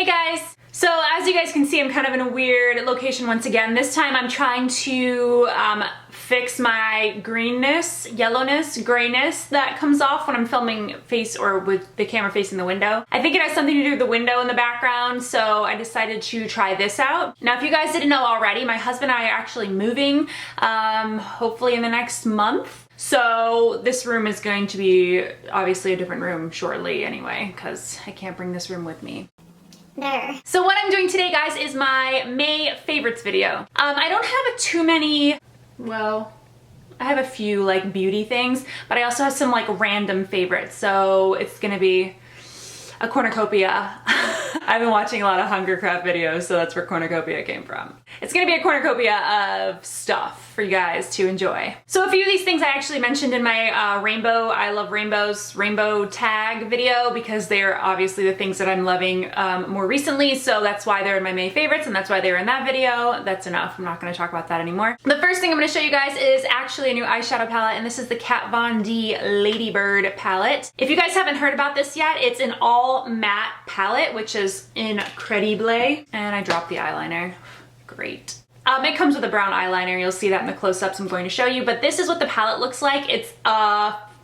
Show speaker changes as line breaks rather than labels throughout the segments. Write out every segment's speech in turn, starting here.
Hey guys! So as you guys can see, I'm kind of in a weird location once again. This time I'm trying to fix my greenness, yellowness, grayness that comes off when I'm filming face or with the camera facing the window. I think it has something to do with the window in the background, so I decided to try this out. Now, if you guys didn't know already, my husband and I are actually moving, hopefully in the next month. So this room is going to be obviously a different room shortly anyway, because I can't bring this room with me.
There.
So what I'm doing today, guys, is my May favorites video. I don't have too many, well, I have a few like beauty things, but I also have some like random favorites. So it's gonna be a cornucopia. I've been watching a lot of Hunger Craft videos, so that's where cornucopia came from. It's gonna be a cornucopia of stuff for you guys to enjoy. So a few of these things I actually mentioned in my rainbow, I love rainbows, rainbow tag video, because they're obviously the things that I'm loving more recently, so that's why they're in my May favorites, and that's why they're in that video. That's enough, I'm not gonna talk about that anymore. The first thing I'm gonna show you guys is actually a new eyeshadow palette, and this is the Kat Von D Ladybird palette. If you guys haven't heard about this yet, it's an all matte palette, which is incredible. And I dropped the eyeliner. Great. It comes with a brown eyeliner. You'll see that in the close-ups I'm going to show you, but this is what the palette looks like. It's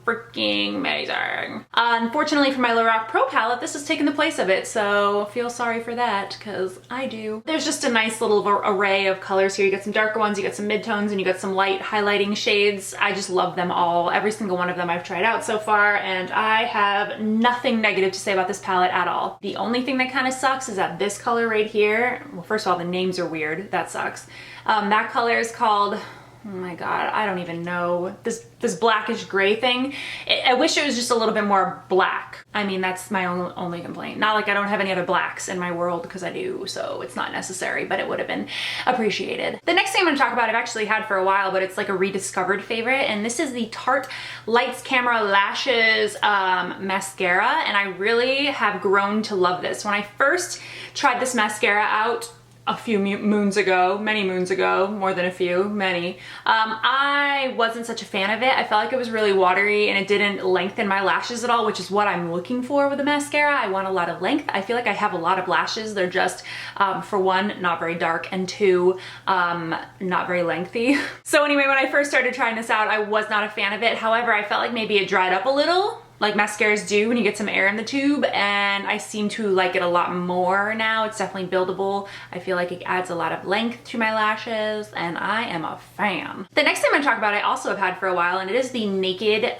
freaking amazing. Unfortunately for my Lorac Pro palette, this has taken the place of it, so feel sorry for that, because I do. There's just a nice little array of colors here. You get some darker ones, you get some midtones, and you get some light highlighting shades. I just love them all. Every single one of them I've tried out so far, and I have nothing negative to say about this palette at all. The only thing that kind of sucks is that this color right here, well, first of all, the names are weird. That sucks. That color is called, oh my god, I don't even know. This blackish gray thing. I wish it was just a little bit more black. I mean, that's my only complaint. Not like I don't have any other blacks in my world, because I do, so it's not necessary, but it would have been appreciated. The next thing I'm gonna talk about I've actually had for a while, but it's like a rediscovered favorite, and this is the Tarte Lights Camera Lashes mascara, and I really have grown to love this. When I first tried this mascara out a few moons ago, many moons ago, more than a few, many, I wasn't such a fan of it. I felt like it was really watery and it didn't lengthen my lashes at all, which is what I'm looking for with a mascara. I want a lot of length. I feel like I have a lot of lashes. They're just, for one, not very dark, and two, not very lengthy. So anyway, when I first started trying this out, I was not a fan of it. However, I felt like maybe it dried up a little, like mascaras do when you get some air in the tube, and I seem to like it a lot more now. It's definitely buildable. I feel like it adds a lot of length to my lashes, and I am a fan. The next thing I'm gonna talk about I also have had for a while, and it is the Naked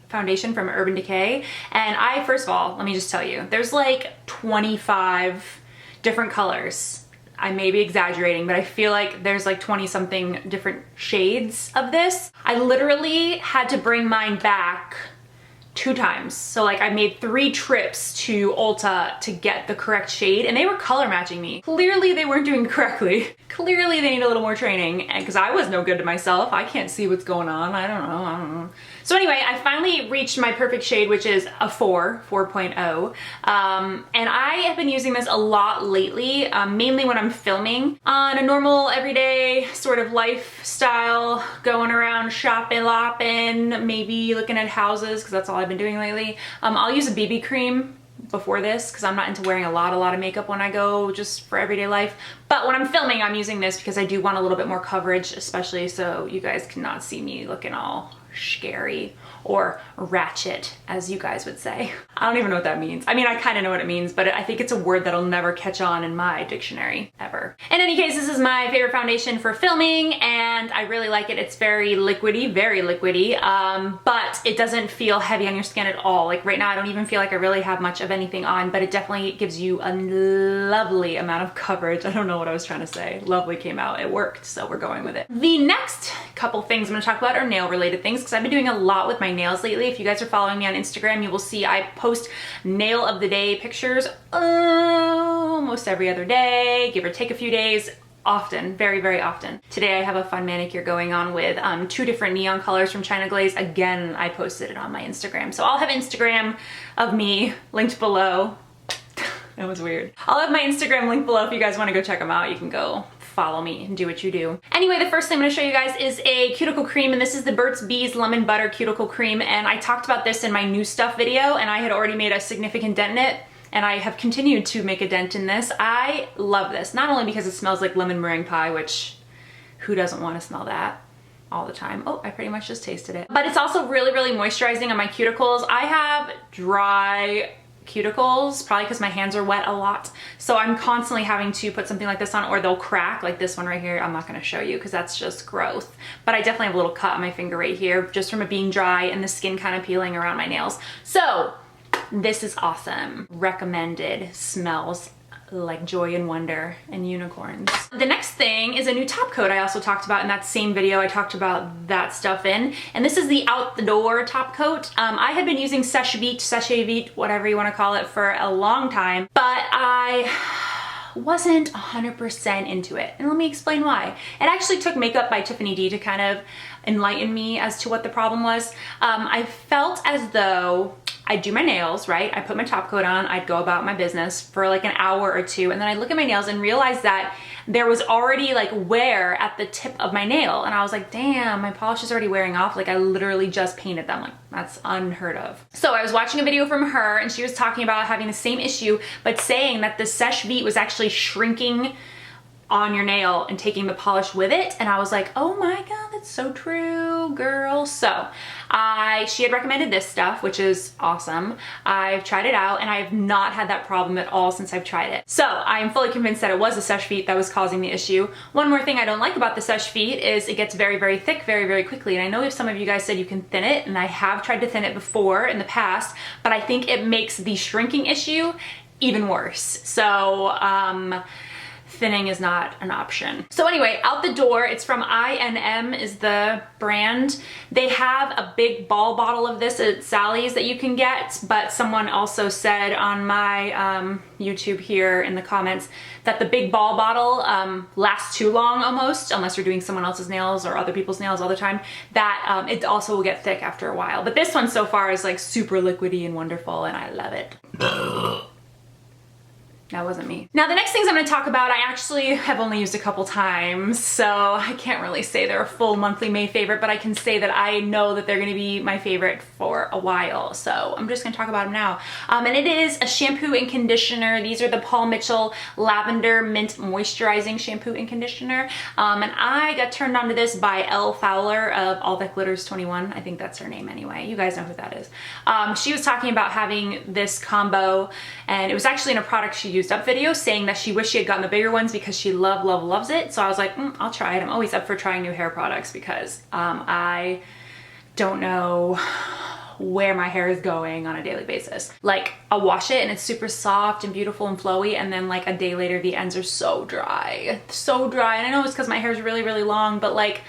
foundation from Urban Decay. And first of all, let me just tell you, there's like 25 different colors. I may be exaggerating, but I feel like there's like 20 something different shades of this. I literally had to bring mine back 2 times. So like I made 3 trips to Ulta to get the correct shade, and they were color matching me. Clearly they weren't doing it correctly. Clearly they need a little more training, and because I was no good to myself. I can't see what's going on. I don't know. So anyway, I finally reached my perfect shade, which is a 4.0. And I have been using this a lot lately, mainly when I'm filming on a normal everyday sort of lifestyle, going around shopping, lopping, maybe looking at houses, because that's all I've been doing lately. I'll use a BB cream before this, because I'm not into wearing a lot of makeup when I go just for everyday life. But when I'm filming, I'm using this because I do want a little bit more coverage, especially so you guys cannot see me looking all scary or ratchet, as you guys would say. I don't even know what that means. I mean, I kind of know what it means, but I think it's a word that'll never catch on in my dictionary, ever. In any case, this is my favorite foundation for filming, and I really like it. It's very liquidy, but it doesn't feel heavy on your skin at all. Like right now, I don't even feel like I really have much of anything on, but it definitely gives you a lovely amount of coverage. I don't know what I was trying to say. Lovely came out, it worked, so we're going with it. The next couple things I'm gonna talk about are nail related things, because I've been doing a lot with my nails lately. If you guys are following me on Instagram, you will see I post nail of the day pictures almost every other day, give or take a few days. Often, very often. Today I have a fun manicure going on with 2 different neon colors from China Glaze. Again, I posted it on my Instagram. So I'll have Instagram of me linked below. That was weird. I'll have my Instagram linked below if you guys want to go check them out. You can go follow me and do what you do. Anyway, the first thing I'm gonna show you guys is a cuticle cream, and this is the Burt's Bees Lemon Butter Cuticle Cream, and I talked about this in my new stuff video, and I had already made a significant dent in it. and I have continued to make a dent in this. I love this, not only because it smells like lemon meringue pie, which who doesn't want to smell that all the time? Oh, I pretty much just tasted it. But it's also really, really moisturizing on my cuticles. I have dry cuticles, probably because my hands are wet a lot. So I'm constantly having to put something like this on, or they'll crack, like this one right here. I'm not gonna show you because that's just gross. But I definitely have a little cut on my finger right here just from it being dry and the skin kind of peeling around my nails. So this is awesome. Recommended. Smells like joy and wonder and unicorns. The next thing is a new top coat I also talked about in that same video. I talked about that stuff in, and this is the Out the Door top coat. I had been using Sèche Vite, whatever you want to call it, for a long time, but I wasn't 100% into it. And let me explain why. It actually took Makeup by Tiffany D to kind of enlighten me as to what the problem was. I felt as though I'd do my nails, right? I put my top coat on, I'd go about my business for like an hour or two, and then I'd look at my nails and realize that there was already like wear at the tip of my nail. And I was like, damn, my polish is already wearing off. Like I literally just painted them. Like that's unheard of. So I was watching a video from her and she was talking about having the same issue, but saying that the Sèche Vite was actually shrinking on your nail and taking the polish with it. And I was like, oh my God, that's so true, girl. So she had recommended this stuff, which is awesome. I've tried it out and I have not had that problem at all since I've tried it. So I'm fully convinced that it was the Sèche Vite that was causing the issue. One more thing I don't like about the Sèche Vite is it gets very, very thick very, very quickly. And I know if some of you guys said you can thin it, and I have tried to thin it before in the past, but I think it makes the shrinking issue even worse. So, thinning is not an option. So anyway, Out the Door, it's from INM is the brand. They have a big ball bottle of this at Sally's that you can get, but someone also said on my YouTube here in the comments that the big ball bottle lasts too long almost, unless you're doing someone else's nails or other people's nails all the time, that it also will get thick after a while. But this one so far is like super liquidy and wonderful, and I love it. That wasn't me. Now the next things I'm gonna talk about, I actually have only used a couple times, so I can't really say they're a full monthly May favorite, but I can say that I know that they're gonna be my favorite for a while. So I'm just gonna talk about them now. And it is a shampoo and conditioner. These are the Paul Mitchell Lavender Mint Moisturizing Shampoo and Conditioner. And I got turned on to this by Elle Fowler of All That Glitters 21. I think that's her name anyway. You guys know who that is. She was talking about having this combo, and it was actually in a product she used up video saying that she wished she had gotten the bigger ones because she loves it. So I was like, I'll try it. I'm always up for trying new hair products because I don't know where my hair is going on a daily basis. Like I'll wash it and it's super soft and beautiful and flowy, and then like a day later the ends are so dry. And I know it's because my hair is really, really long, but like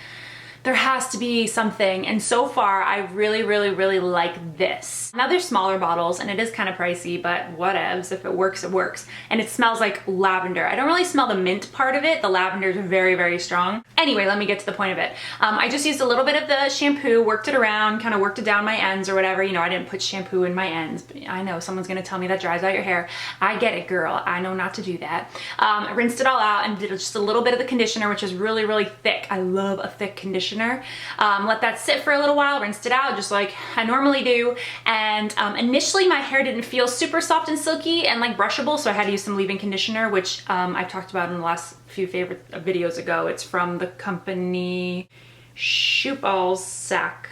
there has to be something. And so far, I really, really, really like this. Now they're smaller bottles and it is kind of pricey, but whatevs. If it works, it works. And it smells like lavender. I don't really smell the mint part of it. The lavender is very, very strong. Anyway, let me get to the point of it. I just used a little bit of the shampoo, worked it around, kind of worked it down my ends or whatever. You know, I didn't put shampoo in my ends, but I know someone's gonna tell me that dries out your hair. I get it, girl. I know not to do that. I rinsed it all out and did just a little bit of the conditioner, which is really, really thick. I love a thick conditioner. Let that sit for a little while, rinsed it out just like I normally do. And initially my hair didn't feel super soft and silky and like brushable, so I had to use some leave-in conditioner, which I've talked about in the last few favorite videos ago. It's from the company Schupalsack.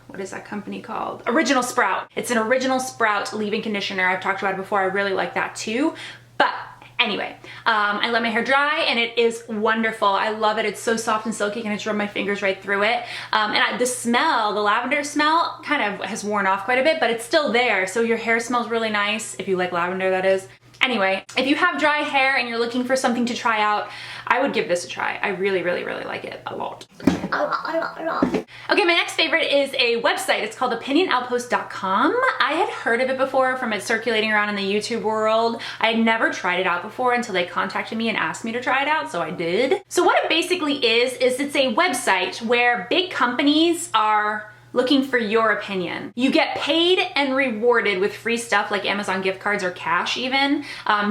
What is that company called? Original Sprout. It's an Original Sprout leave-in conditioner. I've talked about it before. I really like that too. But anyway, I let my hair dry and it is wonderful. I love it. It's so soft and silky. I can just rub my fingers right through it. The smell, the lavender smell kind of has worn off quite a bit, but it's still there. So your hair smells really nice, if you like lavender, that is. Anyway, if you have dry hair and you're looking for something to try out, I would give this a try. I really, really, really like it a lot. Okay, my next favorite is a website. It's called opinionoutpost.com. I had heard of it before from it circulating around in the YouTube world. I had never tried it out before until they contacted me and asked me to try it out, so I did. So what it basically is it's a website where big companies are looking for your opinion. You get paid and rewarded with free stuff like Amazon gift cards or cash even,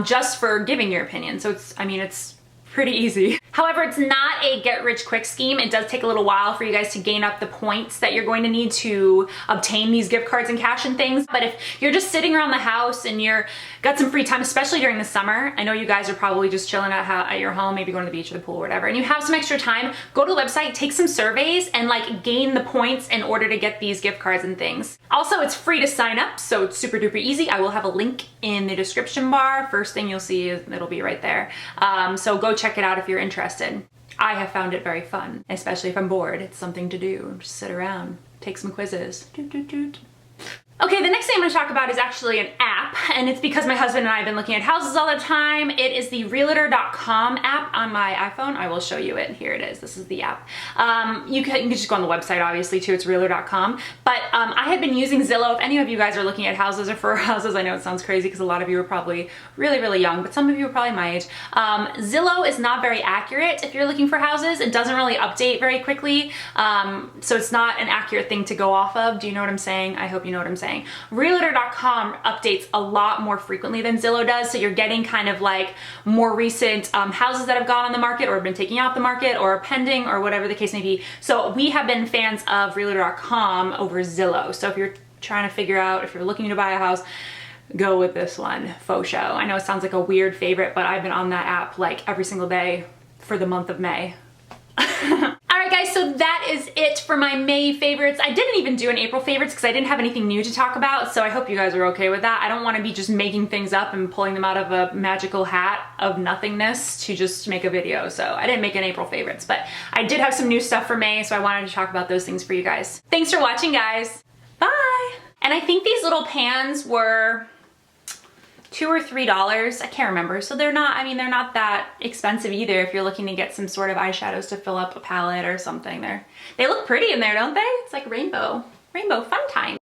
just for giving your opinion. So it's Pretty easy. However, it's not a get rich quick scheme. It does take a little while for you guys to gain up the points that you're going to need to obtain these gift cards and cash and things. But if you're just sitting around the house and you're got some free time, especially during the summer, I know you guys are probably just chilling at your home, maybe going to the beach or the pool or whatever, and you have some extra time, go to the website, take some surveys, and like gain the points in order to get these gift cards and things. Also, it's free to sign up, so it's super duper easy. I will have a link in the description bar. First thing you'll see, it'll be right there. So go check it out if you're interested. I have found it very fun, especially if I'm bored. It's something to do. Just sit around, take some quizzes. Doot, doot, doot. Okay, the next thing I'm gonna talk about is actually an app, and it's because my husband and I have been looking at houses all the time. It is the Realtor.com app on my iPhone. I will show you it. Here it is. This is the app. You can just go on the website, obviously, too. It's Realtor.com. But I have been using Zillow. If any of you guys are looking at houses or for houses, I know it sounds crazy because a lot of you are probably really, really young, but some of you are probably my age. Zillow is not very accurate if you're looking for houses. It doesn't really update very quickly, so it's not an accurate thing to go off of. Do you know what I'm saying? I hope you know what I'm saying. Realtor.com updates a lot more frequently than Zillow does, so you're getting kind of like more recent houses that have gone on the market or have been taken off the market or are pending or whatever the case may be. So we have been fans of Realtor.com over Zillow. So if you're trying to figure out if you're looking to buy a house, go with this one, faux show. I know it sounds like a weird favorite, but I've been on that app like every single day for the month of May. Alright guys, so that is it for my May favorites. I didn't even do an April favorites because I didn't have anything new to talk about, so I hope you guys are okay with that. I don't want to be just making things up and pulling them out of a magical hat of nothingness to just make a video, so I didn't make an April favorites, but I did have some new stuff for May, so I wanted to talk about those things for you guys. Thanks for watching, guys. Bye! And I think these little pans were $2 or $3, I can't remember. So they're not, I mean, they're not that expensive either if you're looking to get some sort of eyeshadows to fill up a palette or something. They look pretty in there, don't they? It's like rainbow fun time.